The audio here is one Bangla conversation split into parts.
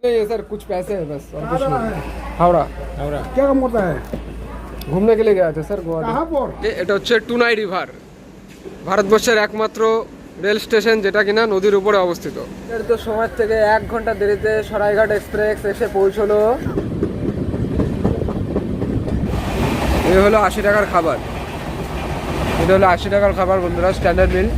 नहीं है सर, कुछ पैसे है बस और कुछ नहीं। हावड़ा हावड़ा क्या काम होता है? ঘুরনে के लिए गया थे सर कहाँ গুয়াহাটি। पर? এটা হচ্ছে টুনাই রিভার, ভারতবর্ষের একমাত্র রেল স্টেশন যেটা কিনা নদীর উপরে অবস্থিত। তো সময় থেকে 1 ঘন্টা দেরিতে সরাইঘাট এক্সপ্রেস এসে পৌঁছলো। এই হলো 80 টাকার খাবার, এটা হলো 80 টাকার খাবার বন্ধুরা, স্ট্যান্ডার্ড মিল।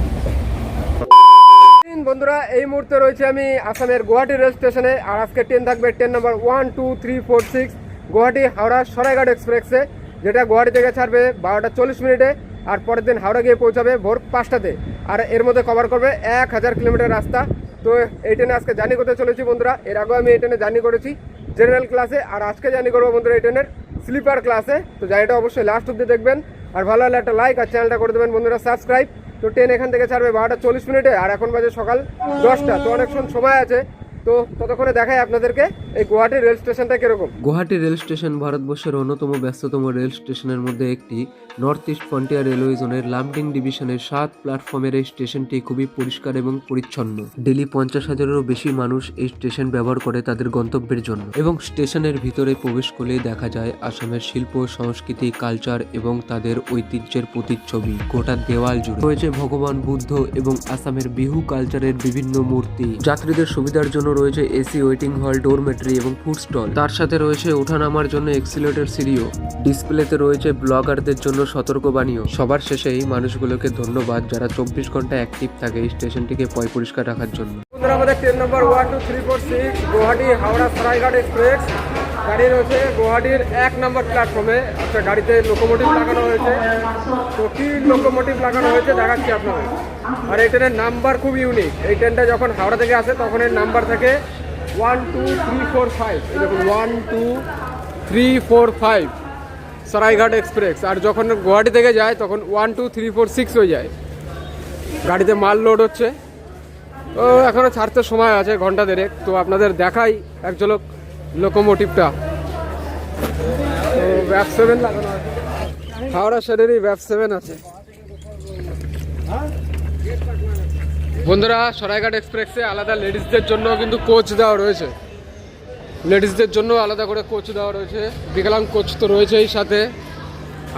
বন্ধুরা এই মুহূর্তে রয়েছে আমি আসামের গুয়াহাটি রেল স্টেশনে, আর আজকে ট্রেন থাকবে ট্রেন নাম্বার 1 2 3 4 6 গুয়াহাটি হাওড়া সরাইঘাট এক্সপ্রেসে, যেটা গুয়াহাটি থেকে ছাড়বে 12টা 40 মিনিটে আর পরের দিন হাওড়া গিয়ে পৌঁছাবে ভোর 5টাতে, আর এর মধ্যে কভার করবে 1000 কিলোমিটার রাস্তা। তো এই ট্রেনে আজকে জার্নি করতে চলেছি বন্ধুরা। এর আগেও আমি এই ট্রেনে জার্নি করেছি জেনারেল ক্লাসে, আর আজকে জার্নি করবো বন্ধুরা এই ট্রেনের স্লিপার ক্লাসে। তো জার্নিটা অবশ্যই লাস্ট অব্দি দেখবেন, আর ভালো হলে একটা লাইক আর চ্যানেলটা করে দেবেন বন্ধুরা সাবস্ক্রাইব। তো ট্রেন এখান থেকে ছাড়বে 12টা 40 মিনিটে, আর এখন বাজে সকাল 10টা, তো অনেকক্ষণ সময় আছে। তো ততক্ষণে দেখাই আপনাদেরকে এই গুয়াহাটি রেল স্টেশনটা কিরকম। গুয়াহাটি রেল স্টেশন ভারতবর্ষের অন্যতম ব্যস্ততম রেল স্টেশনের মধ্যে একটি। নর্থ ইস্ট ফ্রন্টিয়ার রেলওয়ে জোনের লামডিং ডিভিশনের 7 প্ল্যাটফর্মের এই স্টেশনটি খুবই পরিষ্কার এবং পরিচ্ছন্ন। ডেলি 50,000-এরও বেশি মানুষ এই স্টেশন ব্যবহার করে তাদের গন্তব্যের জন্য, এবং স্টেশনের ভিতরে প্রবেশ করলেই দেখা যায় আসামের শিল্প সংস্কৃতি কালচার এবং তাদের ঐতিহ্যের প্রতিচ্ছবি। গোটা দেওয়াল জুড়ে রয়েছে ভগবান বুদ্ধ এবং আসামের বিহু কালচারের বিভিন্ন মূর্তি। যাত্রীদের সুবিধার জন্য রয়েছে এসি ওয়েটিং হল, ডোরমেট্রি এবং ফুড স্টল। তার সাথে রয়েছে ওঠানামার জন্য এক্সিলেটর সিঁড়িও। ডিসপ্লেতে রয়েছে ব্লগারদের জন্য সতর্কবাণীও। সবার শেষে এই মানুষগুলোকে ধন্যবাদ যারা 24 ঘন্টা অ্যাক্টিভ থাকে এই স্টেশনটিকে পরিষ্কার রাখার জন্য। বন্ধুরা আমাদের train number 1 2 3 4 6 Guwahati Howrah Saraighat express গাড়ি রয়েছে গুয়াহাটির 1 নম্বর প্ল্যাটফর্মে। আচ্ছা, গাড়িতে লোকোমোটিভ লাগানো হয়েছে, তো কি লোকোমোটিভ লাগানো হয়েছে দেখাচ্ছি আপনাদের। আর এই ট্রেনের নাম্বার খুব ইউনিক। এই ট্রেনটা যখন হাওড়া থেকে আসে তখন এর নাম্বার থাকে 1 2 3 4 5। এই দেখুন 1 2 3 4 5 সরাইঘাট এক্সপ্রেস। আর যখন গুয়াহাটি থেকে যায় তখন 1 2 3 4 6 হয়ে যায়। গাড়িতে মাল লোড হচ্ছে, ও এখনো ছাড়তে সময় আছে ঘন্টা দেড়েক। তো আপনাদের দেখাই এক ঝলক লোকোমোটিভটা। তো ব্যাপ 7 লাগানো আছে, হাওড়া শহরেরই ব্যাপ 7 আছে। বন্ধুরা সরাইঘাট এক্সপ্রেসে আলাদা লেডিসদের জন্য কিন্তু কোচ দেওয়া রয়েছে, লেডিসদের জন্য আলাদা করে কোচ দেওয়া রয়েছে। বিকলাঙ্গ কোচ তো রয়েছেই সাথে,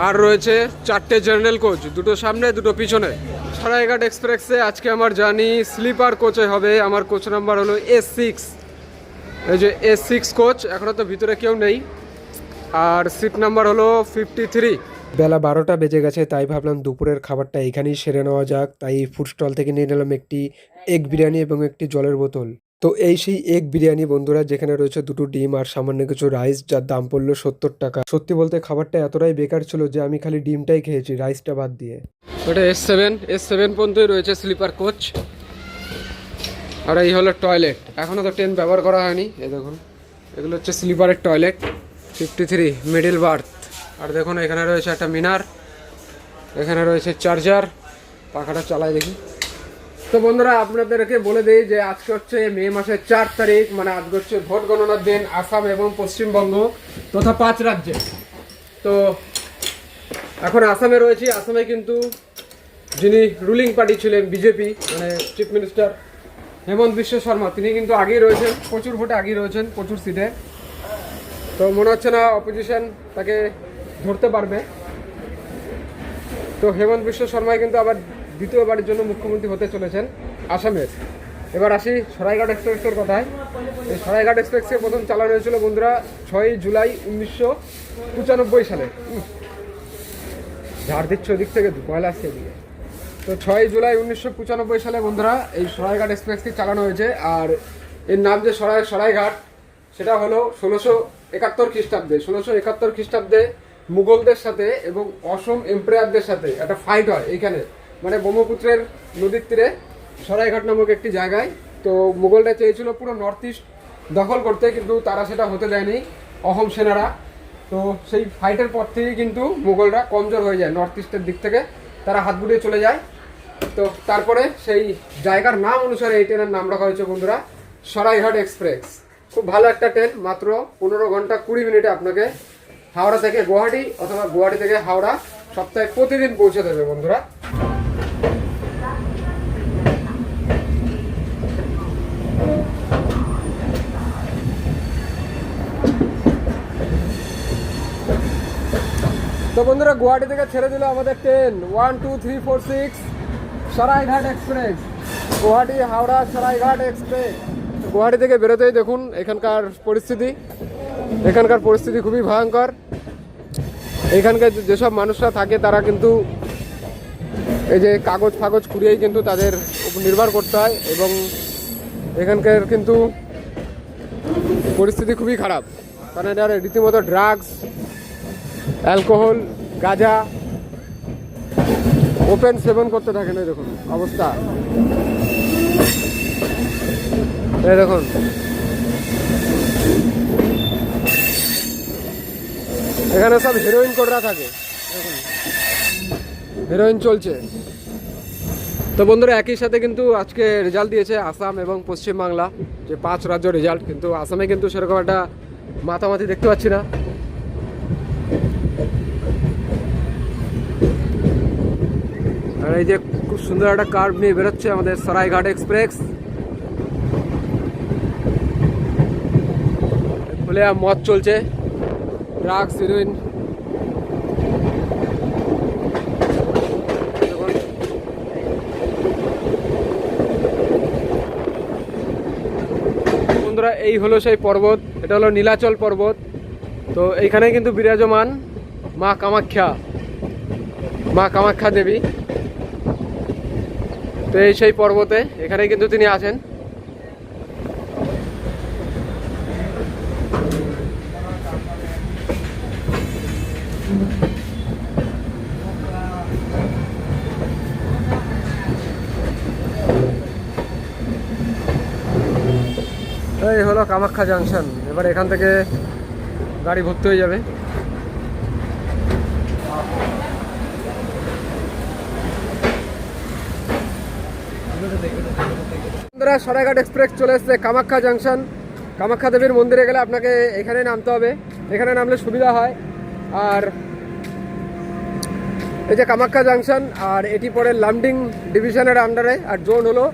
আর রয়েছে 4টে জেনারেল কোচ, 2টো সামনে 2টো পিছনে। সরাইঘাট এক্সপ্রেসে আজকে আমার জার্নি স্লিপার কোচে হবে। আমার কোচ নাম্বার হলো S6, এই যে S6 কোচ। এখনও তো ভিতরে কেউ নেই, আর সিট নাম্বার হলো 53। বেলা 12টা বেজে গেছে, তাই ভাবলাম দুপুরের খাবারটা এখানেই সেরে নেওয়া যাক। তাই ফুড স্টল থেকে নিয়ে নিলাম একটি এগ বিরিয়ানি এবং একটি জলের বোতল। তো এই সেই এগ বিরিয়ানি বন্ধুরা, যেখানে রয়েছে 2টো ডিম আর সামান্য কিছু রাইস, যার দাম পড়লো 70 টাকা। সত্যি বলতে খাবারটা এতটাই বেকার ছিল যে আমি খালি ডিমটাই খেয়েছি, রাইসটা বাদ দিয়ে। ওটা S7 পর্যন্তই রয়েছে স্লিপার কোচ। আর এই হলো টয়লেট, এখনও তো ট্রেন ব্যবহার করা হয়নি। এই দেখুন এগুলো হচ্ছে স্লিপারের টয়লেট, 53 মিডল বার্থ। আর দেখুন এখানে রয়েছে একটা মিনার, এখানে রয়েছে চার্জার। পাখাটা চালাই দেখি। তো বন্ধুরা আপনাদেরকে বলে দিই যে আজকে হচ্ছে মে মাসের 4 তারিখ, মানে আজকে হচ্ছে ভোট গণনার দিন আসাম এবং পশ্চিমবঙ্গ তথা 5 রাজ্যে। তো এখন আসামে রয়েছি। আসামে কিন্তু যিনি রুলিং পার্টি ছিলেন বিজেপি, মানে চিফ মিনিস্টার হেমন্ত বিশ্ব শর্মা, তিনি কিন্তু আগেই রয়েছেন, প্রচুর ভোটে আগেই রয়েছেন, প্রচুর সিটে। তো মনে হচ্ছে না অপোজিশন তাকে ধরতে পারবে। তো হেমন্ত বিশ্ব শর্মা কিন্তু আবার দ্বিতীয়বারের জন্য মুখ্যমন্ত্রী হতে চলেছেন আসামের। এবার আসি সরাইঘাট এক্সপ্রেসের কথায়। এই সরাইঘাট এক্সপ্রেসকে প্রথম চালানো হয়েছিল বন্ধুরা 6 জুলাই 1995 সালে। ঝাড় দিচ্ছে ওদিক থেকে, পয়লা আসছে এদিকে। তো 6 জুলাই 1995 সালে বন্ধুরা এই সরাইঘাট এক্সপ্রেসকে চালানো হয়েছে। আর এর নাম যে সরাইঘাট, সেটা হলো 1671 খ্রিস্টাব্দে। 1671 খ্রিস্টাব্দে মুঘলদের সাথে এবং অসম এম্পায়ারদের সাথে একটা ফাইট হয় এইখানে, মানে ব্রহ্মপুত্রের নদীর তীরে সরাইঘাট নামক একটি জায়গায়। তো মুঘলরা চেয়েছিল পুরো নর্থ ইস্ট দখল করতে, কিন্তু তারা সেটা হতে দেয়নি অহোম সেনারা। তো সেই ফাইটের পর থেকেই কিন্তু মুঘলরা কমজোর হয়ে যায়, নর্থ ইস্টের দিক থেকে তারা হাত গুটিয়ে চলে যায়। তো তারপরে সেই জায়গার নাম অনুসারে এই ট্রেনের নাম রাখা হয়েছে বন্ধুরা সরাইঘাট এক্সপ্রেস। খুব ভালো একটা ট্রেন, মাত্র 15 ঘন্টা 20 মিনিটে আপনাকে হাওড়া থেকে গুয়াহাটি অথবা গুয়াহাটি থেকে হাওড়া সপ্তাহে প্রতিদিন পৌঁছে দেবে বন্ধুরা। বন্ধুরা গুয়াহাটি থেকে ছেড়ে দিল আমাদের train 12346 Saraighat express, Guwahati Howrah Saraighat express. Guwahati থেকে বেরোতেই দেখুন এখানকার পরিস্থিতি খুবই ভয়ঙ্কর। এখানকার যেসব মানুষরা থাকে তারা কিন্তু এই যে কাগজ ফাগজ কুড়িয়েই কিন্তু তাদের উপর নির্ভর করতে হয়, এবং এখানকার কিন্তু পরিস্থিতি খুবই খারাপ, কারণ এটা রীতিমতো ড্রাগস, অ্যালকোহল, গাঁজা ওপেন সেবন করতে থাকে না। দেখুন অবস্থা, এই দেখুন এখানে সব হিরোইন কোডরা থাকে, দেখুন হিরোইন চলছে। তো বন্ধুরা একই সাথে কিন্তু আজকে রেজাল্ট দিয়েছে আসাম এবং পশ্চিমবাংলা, যে 5 রাজ্য রেজাল্ট, কিন্তু আসামে কিন্তু সেরকম একটা মাতামাতি দেখতে পাচ্ছি না। আর এই যে খুব সুন্দর একটা কার্ভ নিয়ে বেরোচ্ছে আমাদের সরাইঘাট এক্সপ্রেস। খুলে মদ চলছে, ড্রাগস, হিরোইন। বন্ধুরা এই হলো সেই পর্বত, এটা হলো নীলাচল পর্বত। তো এইখানে কিন্তু বিরাজমান মা কামাখ্যা দেবী। তো এই সেই পর্বতে, এখানে কিন্তু তিনি আছেন। এই হলো কামাখ্যা জাংশন। এবার এখান থেকে গাড়ি ভর্তি হয়ে যাবে। সরাইঘাট এক্সপ্রেস চলে এসছে কামাখ্যা জাংশন। কামাখ্যা দেবীর মন্দিরে গেলে আপনাকে এখানে নামতে হবে, এখানে নামলে সুবিধা হয়। আর এই যে কামাখ্যা জাংশন, আর এটি পড়ে লামডিং ডিভিশনের আন্ডারে, আর জোন হলো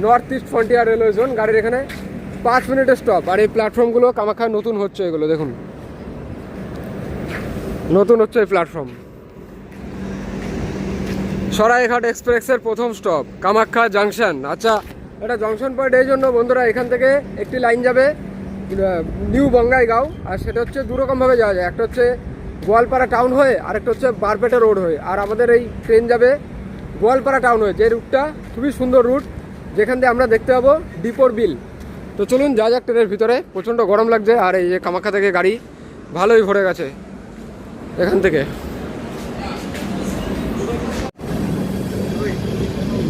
north east frontier railway zone. গাড়ির এখানে 5 মিনিটের স্টপ। আর এই প্ল্যাটফর্মগুলো কামাখ্যা নতুন হচ্ছে, এগুলো দেখুন নতুন হচ্ছে এই প্ল্যাটফর্ম। সরাইঘাট এক্সপ্রেসের প্রথম স্টপ কামাখ্যা জাংশন। আচ্ছা, এটা জংশন পয়েন্ট এই জন্য বন্ধুরা, এখান থেকে একটি লাইন যাবে নিউ বঙ্গাইগাঁও, আর সেটা হচ্ছে দুরকমভাবে যাওয়া যায়। একটা হচ্ছে গোয়ালপাড়া টাউন হয়ে, আর একটা হচ্ছে বারপেটা রোড হয়ে। আর আমাদের এই ট্রেন যাবে গোয়ালপাড়া টাউন হয়ে, যে রুটটা খুবই সুন্দর রুট, যেখান দিয়ে আমরা দেখতে পাবো ডিপোর বিল। তো চলুন যা যাক ট্রেনের ভিতরে। প্রচণ্ড গরম লাগছে, আর এই যে কামাখ্যা থেকে গাড়ি ভালোই ভরে গেছে এখান থেকে।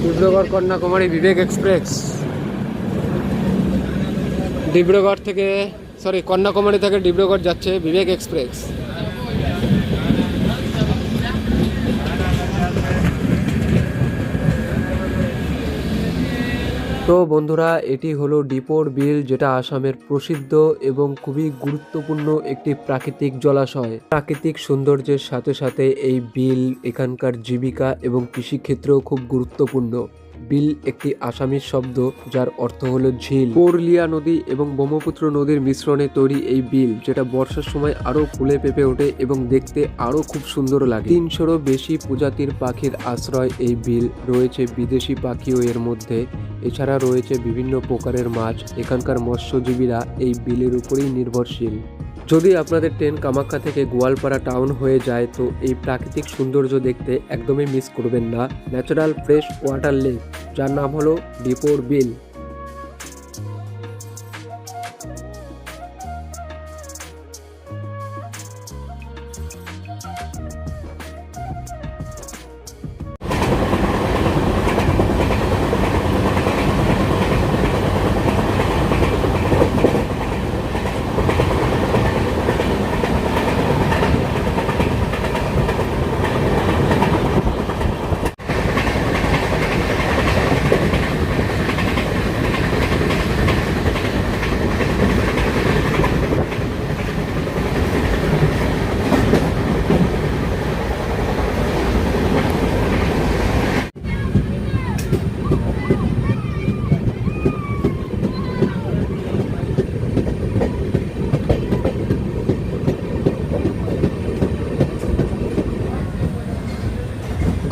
ডিব্রুগড় কন্যাকুমারী বিবেক এক্সপ্রেস, কন্যাকুমারী থেকে ডিব্রুগড় যাচ্ছে বিবেক এক্সপ্রেস। তো বন্ধুরা এটি হলো ডিপোর বিল, যেটা আসামের প্রসিদ্ধ এবং খুবই গুরুত্বপূর্ণ একটি প্রাকৃতিক জলাশয়। প্রাকৃতিক সৌন্দর্যের সাথে সাথে এই বিল এখানকার জীবিকা এবং কৃষিক্ষেত্রেও খুব গুরুত্বপূর্ণ। বিল একটি আসামিজ শব্দ যার অর্থ হলো ঝিল। পুরুলিয়া নদী এবং ব্রহ্মপুত্র নদীর মিশ্রণে তৈরি এই বিল, যেটা বর্ষার সময় আরো ফুলে পেঁপে ওঠে এবং দেখতে আরো খুব সুন্দর লাগে। 300রও বেশি প্রজাতির পাখির আশ্রয় এই বিল, রয়েছে বিদেশি পাখিও এর মধ্যে। এছাড়া রয়েছে বিভিন্ন প্রকারের মাছ। এখানকার মৎস্যজীবীরা এই বিলের উপরেই নির্ভরশীল। যদি আপনাদের ট্রেন কামাখ্যা থেকে গোয়ালপাড়া টাউন হয়ে যায়, তো এই প্রাকৃতিক সৌন্দর্য দেখতে একদমই মিস করবেন না। ন্যাচারাল ফ্রেশ ওয়াটার লেক, যার নাম হলো ডিপোর বিল।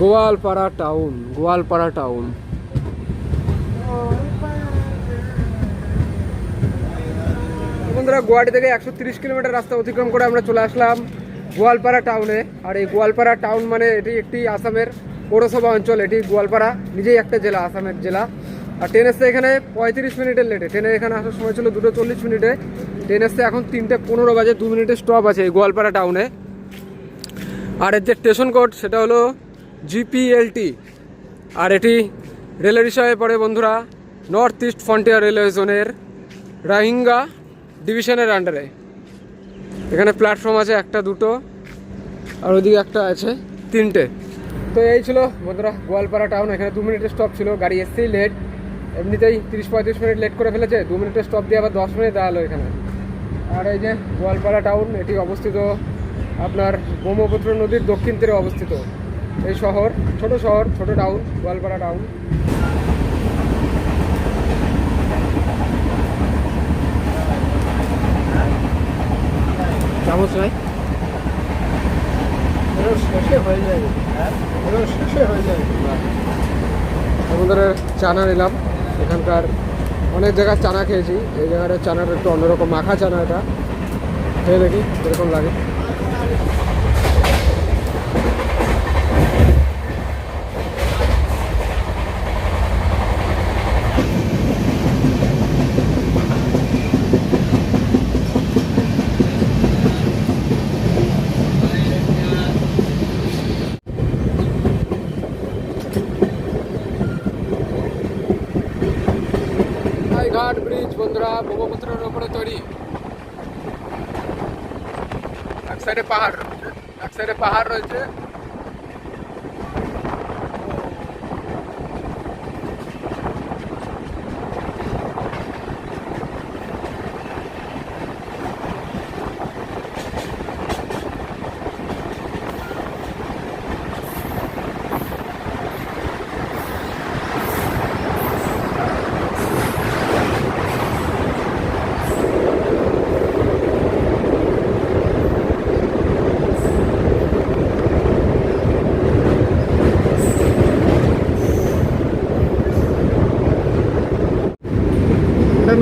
Goalpara town, Goalpara town. বন্ধুরা গুয়াহাটি থেকে 130 কিলোমিটার রাস্তা অতিক্রম করে আমরা চলে আসলাম গোয়ালপাড়া টাউনে। আর এই গোয়ালপাড়া টাউন মানে এটি একটি আসামের পৌরসভা অঞ্চল। এটি গোয়ালপাড়া নিজেই একটা জেলা, আসামের জেলা। আর ট্রেন এসছে এখানে 35 মিনিটের লেটে। ট্রেনে এখানে আসার সময় ছিল 2:40 মিনিটে, ট্রেন এসছে এখন 3:15 বাজে, 2 মিনিটের স্টপ আছে এই গোয়ালপাড়া টাউনে। আর এর যে স্টেশন কোড সেটা হলো GPLT। আর এটি রেলের হিসাবে পড়ে বন্ধুরা নর্থ ইস্ট ফ্রন্টিয়ার রেলওয়ে জোনের রাহিঙ্গা ডিভিশনের আন্ডারে। এখানে প্ল্যাটফর্ম আছে 1, 2 আর ওইদিকে একটা আছে 3টে। তো এই ছিল বন্ধুরা গোয়ালপাড়া টাউন। এখানে 2 মিনিটের স্টপ ছিল, গাড়ি এসছেই লেট, এমনিতেই 30-35 মিনিট লেট করে ফেলেছে, 2 মিনিটের স্টপ দিয়ে আবার 10 মিনিট দাঁড়ালো এখানে। আর এই যে গোয়ালপাড়া টাউন, এটি অবস্থিত আপনার ব্রহ্মপুত্র নদীর দক্ষিণ তীরে অবস্থিত এই শহর, ছোট টাউন গোয়ালপাড়া টাউন। চামচ নাই, শেষে হয়ে যায়, শেষে হয়ে যায়। আমাদের চানা নিলাম, এখানকার অনেক জায়গায় চানা খেয়েছি, এই জায়গাটা চানাটা একটু অন্যরকম, মাখা চানা। এটা খেয়ে দেখি কীরকম লাগে। ঘাট ব্রিজ বন্ধুরা ব্রহ্মপুত্রের ওপরে তৈরি। এক সাইডে পাহাড় রয়েছে।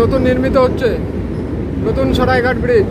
নতুন নির্মিত হচ্ছে, নতুন সরাইঘাট ব্রিজ।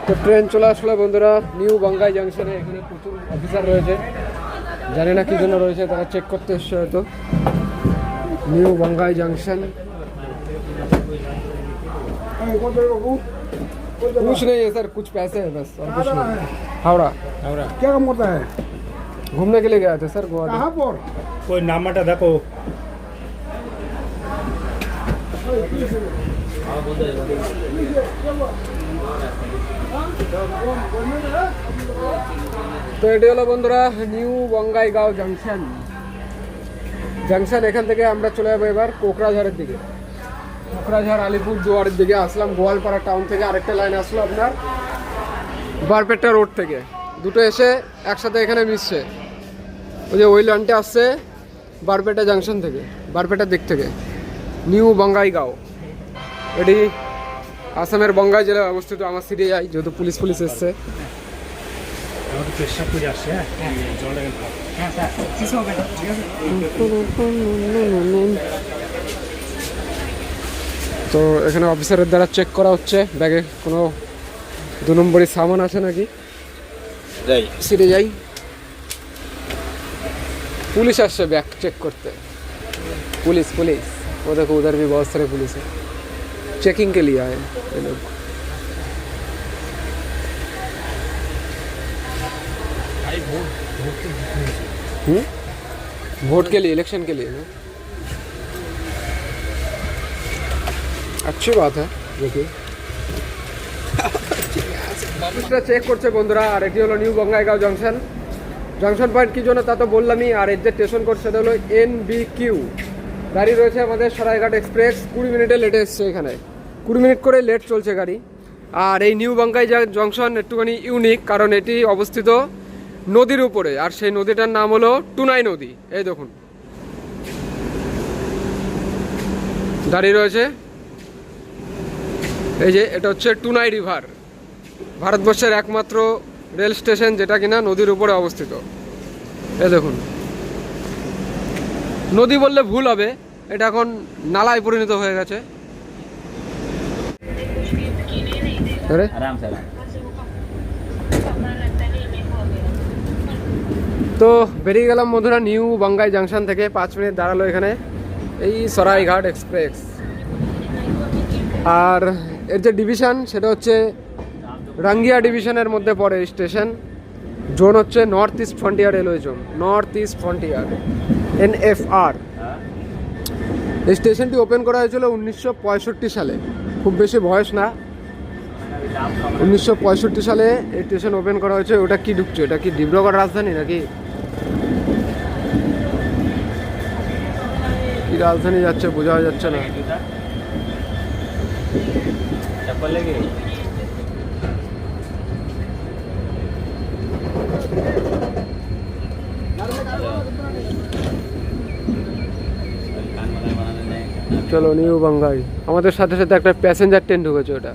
তো ট্রেন চলে আসলো বন্ধুরা নিউ বঙ্গাই জাংশনে। এখানে প্রচুর অফিসার রয়েছে, জানি না কি জন্য রয়েছে, তারা চেক করতে এসছে হয়তো। New Bongai junction. कुछ नहीं है सर, कुछ पैसे है बस और कुछ नहीं। हावड़ा। हावड़ा क्या काम करता है? घूमने के लिए गया थे सर गोवा। कहाँ पर? कोई नाम मटा देखो। তো এটি হলো বন্ধুরা নিউ বঙ্গাইগাঁও জাংশন। জাংশন এখান থেকে আমরা চলে যাবো এবার কোকরাঝাড়ের দিকে। কোকরাঝাড় আলিপুর দুয়ারের দিকে আসলাম। গোয়ালপাড়া টাউন থেকে আরেকটা লাইন আসলো আপনার বারপেটা রোড থেকে। দুটো এসে একসাথে এখানে মিশছে। ওই যে ওই লাইনটা আসছে বারপেটা জাংশন থেকে, বারপেটার দিক থেকে নিউ বঙ্গাইগাঁও। এটি আসামের বঙ্গাই জেলায় অবস্থিত। আমার সিটে যাই যেহেতু পুলিশ এসছে। তো এখানে অফিসারের দ্বারা চেক করা হচ্ছে ব্যাগে কোনো 2 নম্বরের সামান আছে নাকি। সিটে যাই, पुलिस আসছে ব্যাগ চেক করতে। पुलिस वो देखो उधर भी बहुत सारे पुलिस है, चेकिंग के लिए आए ये लोग। वोट के लिए, इलेक्शन के लिए ना। अच्छी बात है। देखिए চেক করছে বন্ধুরা। আর এটি হলো new Bongaigaon junction. Junction point কি জন্য তা তো বললামই। আর এর যে স্টেশন কোড সেটা হলো NBQ। গাড়ি রয়েছে আমাদের সরাইঘাট এক্সপ্রেস, 20 মিনিটে লেটে এসছে এখানে, 20 মিনিট করে লেট চলছে গাড়ি। আর এই নিউ বাঙ্গাই জংশন একটুখানি ইউনিক, কারণ এটি অবস্থিত নদীর উপরে, আর সেই নদীটার নাম হলো টুনাই নদী। এই দেখুন দাঁড়িয়ে রয়েছে, এই যে এটা হচ্ছে টুনাই রিভার, ভারতবর্ষের একমাত্র রেল স্টেশন যেটা কিনা নদীর উপরে অবস্থিত। এই দেখুন, নদী বললে ভুল হবে, এটা এখন নালায় পরিণত হয়ে গেছে। তো বেরিয়ে গেলাম বন্ধুরা নিউ বাঙ্গাই জাংশন থেকে, 5 মিনিট দাঁড়ালো এখানে এই সরাইঘাট এক্সপ্রেস। আর এর যে ডিভিশন সেটা হচ্ছে রাঙ্গিয়া ডিভিশনের মধ্যে পড়ে স্টেশন। জোন হচ্ছে north east frontier railway zone, north east frontier, NFR। এই স্টেশনটি ওপেন করা হয়েছিল 1965 সালে, খুব বেশি বয়স না, 1965 সালে এই স্টেশন ওপেন করা হয়েছে। ওটা কি ঢুকছে, এটা কি ডিব্রুগড় রাজধানী নাকি কি রাজধানী যাচ্ছে বোঝা যাচ্ছে না। চলো নিউ বাঙ্গাই, আমাদের সাথে সাথে একটা প্যাসেঞ্জার ট্রেন ঢুকেছে ওটা।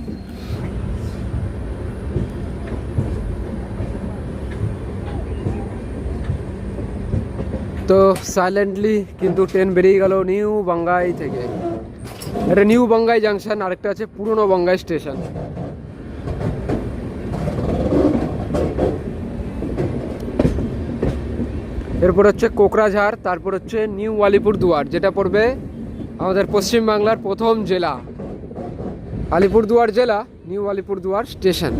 তো সাইলেন্টলি কিন্তু ট্রেন বেরিয়ে গেল নিউ বাঙ্গাই থেকে। এটা নিউ বাঙ্গাই জাংশন, আরেকটা আছে পুরনো বাঙ্গাই স্টেশন। এরপর হচ্ছে কোকরাঝাড়, তারপর হচ্ছে নিউ আলিপুরদুয়ার, যেটা পড়বে আমাদের পশ্চিমবাংলার প্রথম জেলা আলিপুরদুয়ার জেলা, নিউ আলিপুরদুয়ার স্টেশন।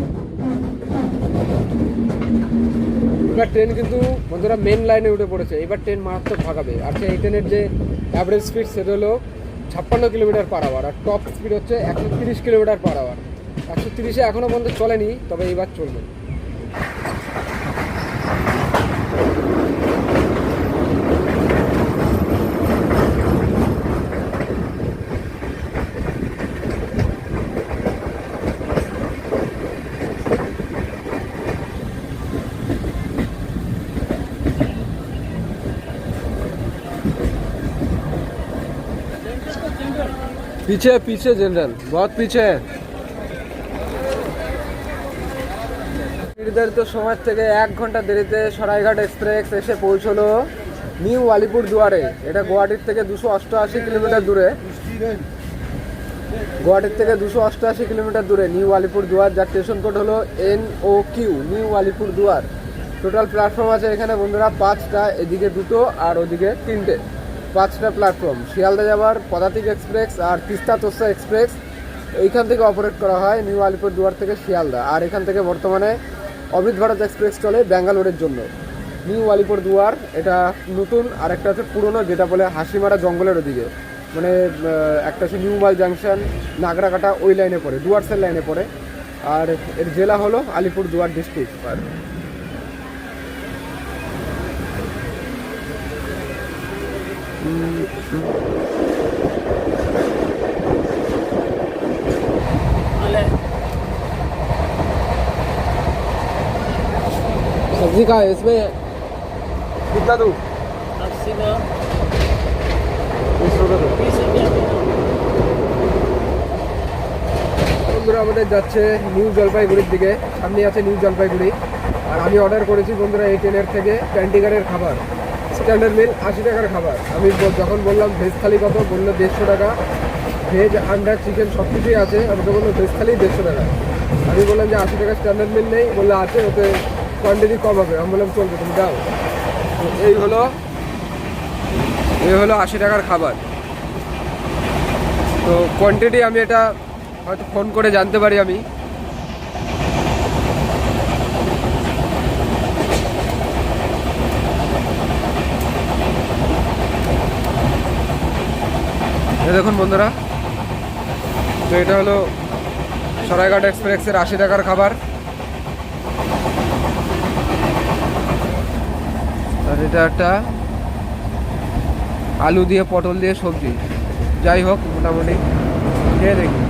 এবার ট্রেন কিন্তু বন্ধুরা মেন লাইনে উঠে পড়েছে, এবার ট্রেন মারাত্মক ভাগাবে। আর এই ট্রেনের যে অ্যাভারেজ স্পিড সেটা হলো 56 কিলোমিটার পার আওয়ার, আর টপ স্পিড হচ্ছে 130 কিলোমিটার পার আওয়ার। 130-এ এখনও পর্যন্ত চলেনি, তবে এবার চলবে। पीछे पीछे जनरल बहुत पीछे है। নির্ধারিত সময় থেকে 1 ঘন্টা দেরিতে সরাইঘাট এক্সপ্রেস এসে পৌঁছলো নিউ আলিপুরদুয়ারে। এটা গুয়াহাটির থেকে 288 কিলোমিটার দূরে, গুয়াহাটির থেকে 288 কিলোমিটার দূরে নিউ আলিপুরদুয়ার, যার স্টেশন কোড হলো NOQ, new Alipurduar. Total platform আছে এখানে বন্ধুরা 5টা, এদিকে 2টো আর ওদিকে 3টে, 5টা প্ল্যাটফর্ম। শিয়ালদা যাবার পদাতিক এক্সপ্রেস আর তিস্তা তোসা এক্সপ্রেস এইখান থেকে অপারেট করা হয় নিউ আলিপুরদুয়ার থেকে শিয়ালদা। আর এখান থেকে বর্তমানে অমৃত ভারত এক্সপ্রেস চলে ব্যাঙ্গালোরের জন্য। নিউ আলিপুরদুয়ার এটা নতুন, আর একটা আছে পুরনো, যেটা বলে হাসিমারা জঙ্গলের ওদিকে, মানে একটা হচ্ছে নিউ মাল জাংশন, নাগরাকাটা, ওই লাইনে পড়ে, ডুয়ার্সের লাইনে পড়ে। আর এর জেলা হলো আলিপুরদুয়ার ডিস্ট্রিক্ট। सब्जी का है इसमें कितना दूँ? 80 का 20 रुपये दो। 20 रुपया বন্ধুরা আমাদের যাচ্ছে নিউ জলপাইগুড়ির দিকে, সামনে আছে নিউ জলপাইগুড়ি। আর আমি অর্ডার করেছি বন্ধুরা এই ট্রেনের থেকে ক্যান্টিগারের খাবার, স্ট্যান্ডার্ড মিল 80 টাকার খাবার। আমি যখন বললাম ভেজ থালি কত, বললো 150 টাকা, ভেজ আন্ডার চিকেন সব কিছুই আছে। আমি তো বললো ভেজ থালি 150 টাকা। আমি বললাম যে 80 টাকা স্ট্যান্ডার্ড মিল নেই, বললো আছে, ওতে কোয়ান্টিটি কম হবে। আমি বললাম চলবে, তুমি দাও। তো এই হলো 80 টাকার খাবার। তো কোয়ান্টিটি আমি এটা হয়তো ফোন করে জানতে পারি আমি। দেখুন বন্ধুরা, তো এটা হলো সরাইঘাট এক্সপ্রেসের 80 টাকার খাবার। আর এটা একটা আলু দিয়ে পটল দিয়ে সবজি, যাই হোক মোটামুটি খেয়ে দেখি।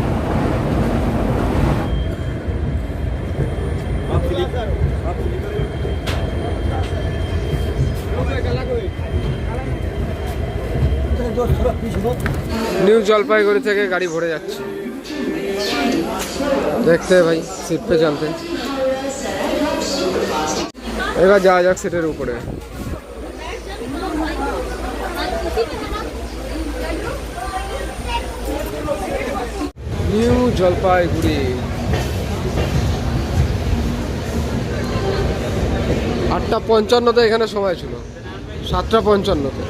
নিউ জলপাইগুড়ি থেকে গাড়ি ভরে যাচ্ছে, দেখতে ভাই সিট পে চলতে। এবার যাওয়া যাক সিটের উপরে। নিউ জলপাইগুড়ি 8:55 এখানে সময় ছিল, 7:55।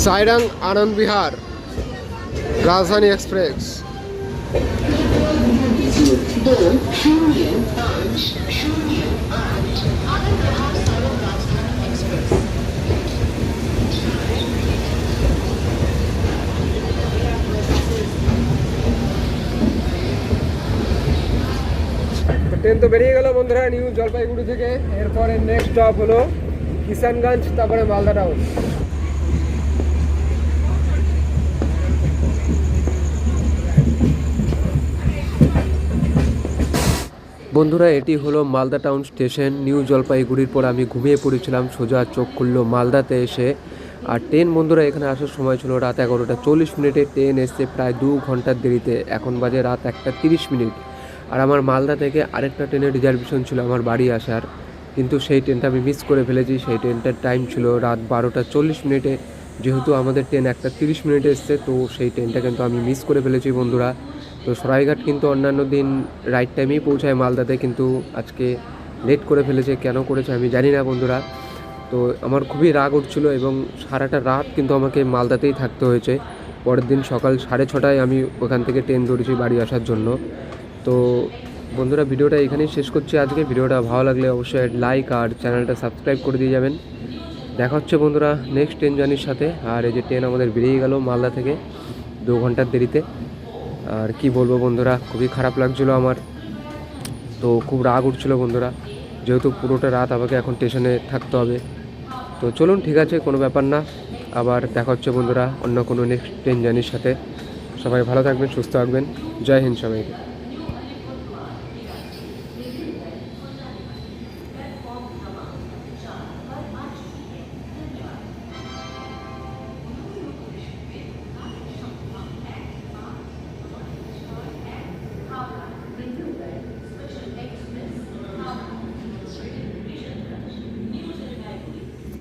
সাইরাং আনন্দ বিহার রাজধানী এক্সপ্রেস। ট্রেন তো বেরিয়ে গেল বন্ধুরা নিউ জলপাইগুড়ি থেকে। এরপরে নেক্সট স্টপ হলো কিষানগঞ্জ, তারপরে মালদা টাউন। বন্ধুরা এটি হলো মালদা টাউন স্টেশন। নিউ জলপাইগুড়ির পর আমি ঘুমিয়ে পড়েছিলাম, সোজা চোখ খুললো মালদাতে এসে। আর ট্রেন বন্ধুরা এখানে আসার সময় ছিল রাত 11:40। ট্রেন এসছে প্রায় 2 ঘন্টার দেরিতে, এখন বাজে রাত 1:30। আর আমার মালদা থেকে আরেকটা ট্রেনের রিজার্ভেশন ছিল আমার বাড়ি আসার, কিন্তু সেই ট্রেনটা আমি মিস করে ফেলেছি। সেই ট্রেনটার টাইম ছিল রাত 12:40। যেহেতু আমাদের ট্রেন 1:30 এসছে, তো সেই ট্রেনটা কিন্তু আমি মিস করে ফেলেছি বন্ধুরা। তো সরাইঘাট কিন্তু অন্যান্য দিন রাইট টাইমেই পৌঁছায় মালদাতে, কিন্তু আজকে লেট করে ফেলেছে। কেন করেছে আমি জানি না বন্ধুরা। তো আমার খুবই রাগ উঠছিল এবং সারাটা রাত কিন্তু আমাকে মালদাতেই থাকতে হয়েছে। পরের দিন সকাল 6:30টায় আমি ওখান থেকে ট্রেন ধরেছি বাড়ি আসার জন্য। তো বন্ধুরা ভিডিওটা এখানেই শেষ করছি আজকে। ভিডিওটা ভালো লাগলে অবশ্যই লাইক আর চ্যানেলটা সাবস্ক্রাইব করে দিয়ে যাবেন। দেখা হচ্ছে বন্ধুরা নেক্সট ট্রেন জার্নির সাথে। আর এই যে ট্রেন আমাদের বেরিয়ে গেল মালদা থেকে 2 ঘন্টার দেরিতে। আর কি বলবো বন্ধুরা, খুবই খারাপ লাগছিলো আমার। তো খুব রাগ উঠছিলো বন্ধুরা, যেহেতু পুরোটা রাত আমাকে এখন স্টেশনে থাকতে হবে। তো চলুন ঠিক আছে, কোনো ব্যাপার না। আবার দেখা হচ্ছে বন্ধুরা অন্য কোনো নেক্সট ট্রেন জার্নির সাথে। সবাই ভালো থাকবেন, সুস্থ থাকবেন। জয় হিন্দ সবাইকে।